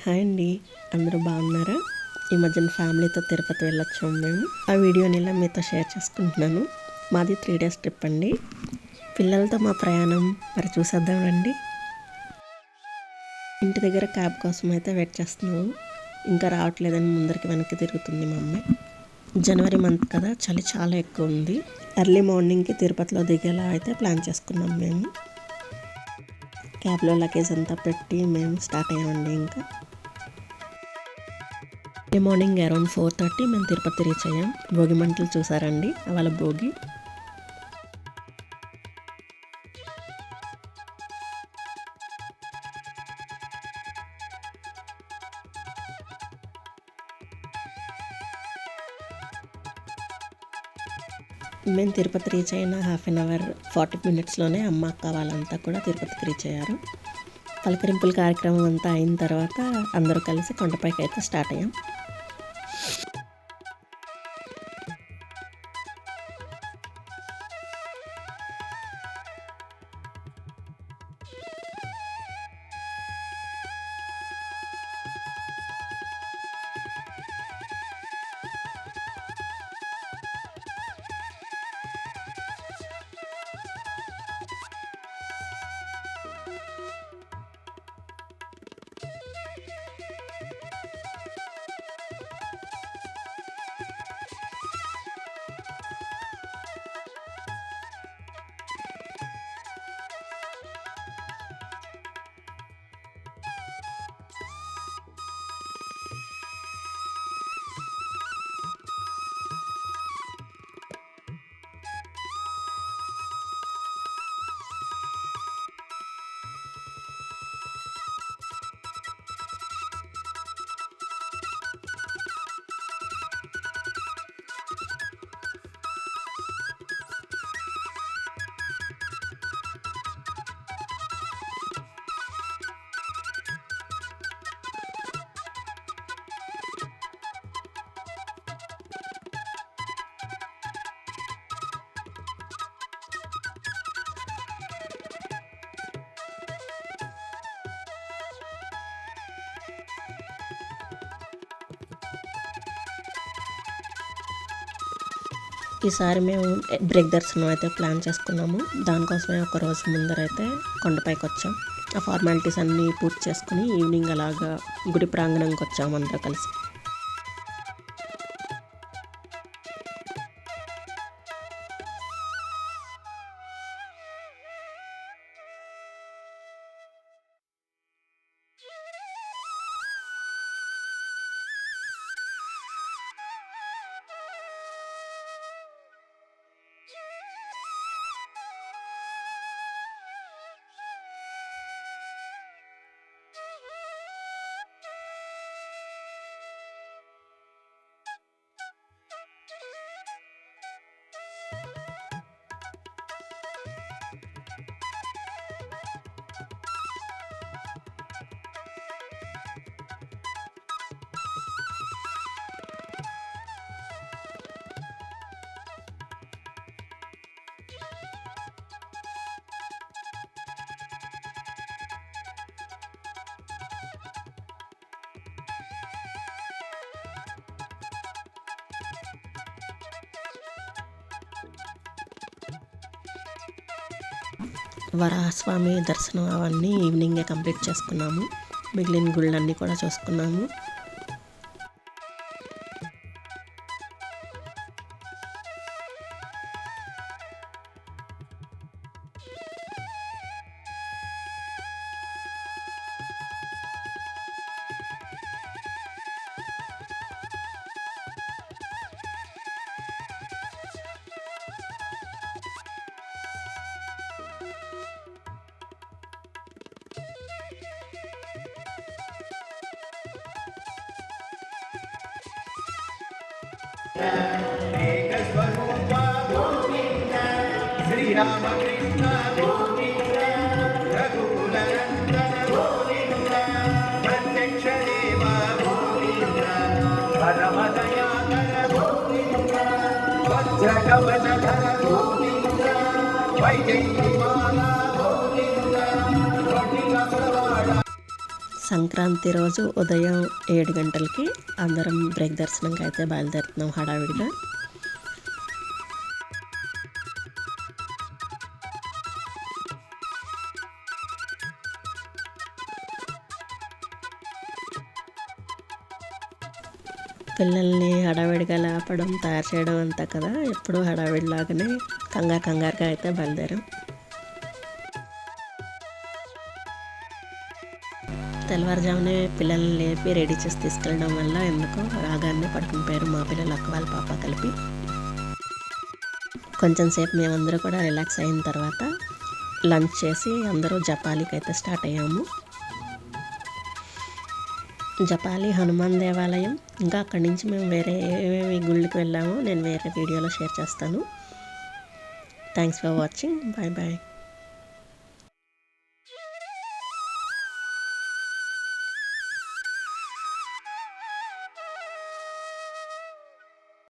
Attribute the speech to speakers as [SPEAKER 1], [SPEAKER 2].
[SPEAKER 1] Hi అండి, అందరూ బాగున్నారా? ఈ మధ్యన ఫ్యామిలీతో తిరుపతి వెళ్ళొచ్చాము మేము. ఆ వీడియోని ఇలా మీతో షేర్ చేసుకుంటున్నాను. మాది 3 days ట్రిప్ అండి. పిల్లలతో మా ప్రయాణం మరి చూసేద్దాం రండి. ఇంటి దగ్గర క్యాబ్ కోసం అయితే వెయిట్ చేస్తున్నాము. ఇంకా రావట్లేదని ముందరికి వెనక్కి తిరుగుతుంది మా అమ్మాయి. జనవరి మంత్ కదా, చలి చాలా ఎక్కువ ఉంది. ఎర్లీ మార్నింగ్కి తిరుపతిలో దిగేలా అయితే ప్లాన్ చేసుకున్నాం మేము. క్యాబ్లో లగేజ్ అంతా పెట్టి మేము స్టార్ట్ అయ్యామండి. ఇంకా ఈ మార్నింగ్ అరౌండ్ 4:30 మేము తిరుపతి రీచ్ అయ్యాం. భోగి మంటలు చూసారండి, వాళ్ళ భోగి. మేము తిరుపతి రీచ్ అయిన 1/2 hour 40 minutesలోనే అమ్మ అక్క వాళ్ళంతా కూడా తిరుపతికి రీచ్ అయ్యారు. పలకరింపుల కార్యక్రమం అంతా అయిన తర్వాత అందరూ కలిసి కొండపైకి అయితే స్టార్ట్ అయ్యాం. ఈసారి మేము బ్రేక్ దర్శనం అయితే ప్లాన్ చేసుకున్నాము. దానికోసమే ఒక రోజు ముందరైతే కొండపైకి వచ్చాం. ఆ ఫార్మాలిటీస్ అన్నీ పూర్తి చేసుకుని ఈవినింగ్ అలాగా గుడి ప్రాంగణంకి వచ్చాము అందరూ కలిసి. వరాహస్వామి దర్శనం అవన్నీ ఈవినింగే కంప్లీట్ చేసుకున్నాము. మిగిలిన గుళ్ళన్నీ కూడా చూసుకున్నాము.
[SPEAKER 2] శ్రీరామకృష్ణ గోవింద రఘునందన గోవింద ప్రత్యక్ష దేవ గోవింద పరమదయాకర గోవింద వజ్రకవచధర గోవింద వైజయంతిమాల గోవింద
[SPEAKER 1] సంక్రాంతి రోజు ఉదయం 7 గంటలకి అందరం బ్రేక్ దర్శనంకి అయితే బయలుదేరుతున్నాం హడావిడిగా. పిల్లల్ని హడావిడిగా లేపడం, తయారు చేయడం అంతా కదా, ఎప్పుడూ హడావిడిలాగానే కంగారుగా అయితే బయలుదేరాం. తెల్లవారుజామునే పిల్లల్ని లేపి రెడీ చేసి తీసుకెళ్ళడం వల్ల ఎందుకో రాగానే పడుకుని పోయారు మా పిల్లలు, అక్క వాళ్ళ పాప కలిపి. కొంచెం సేపు మేమందరూ కూడా రిలాక్స్ అయిన తర్వాత లంచ్ చేసి అందరూ జపాలికి అయితే స్టార్ట్ అయ్యాము. జపాలి హనుమాన్ దేవాలయం, ఇంకా అక్కడి నుంచి మేము వేరే ఏవేవి గుళ్ళకి వెళ్ళామో నేను వేరే వీడియోలో షేర్ చేస్తాను. Thanks for watching. Bye bye.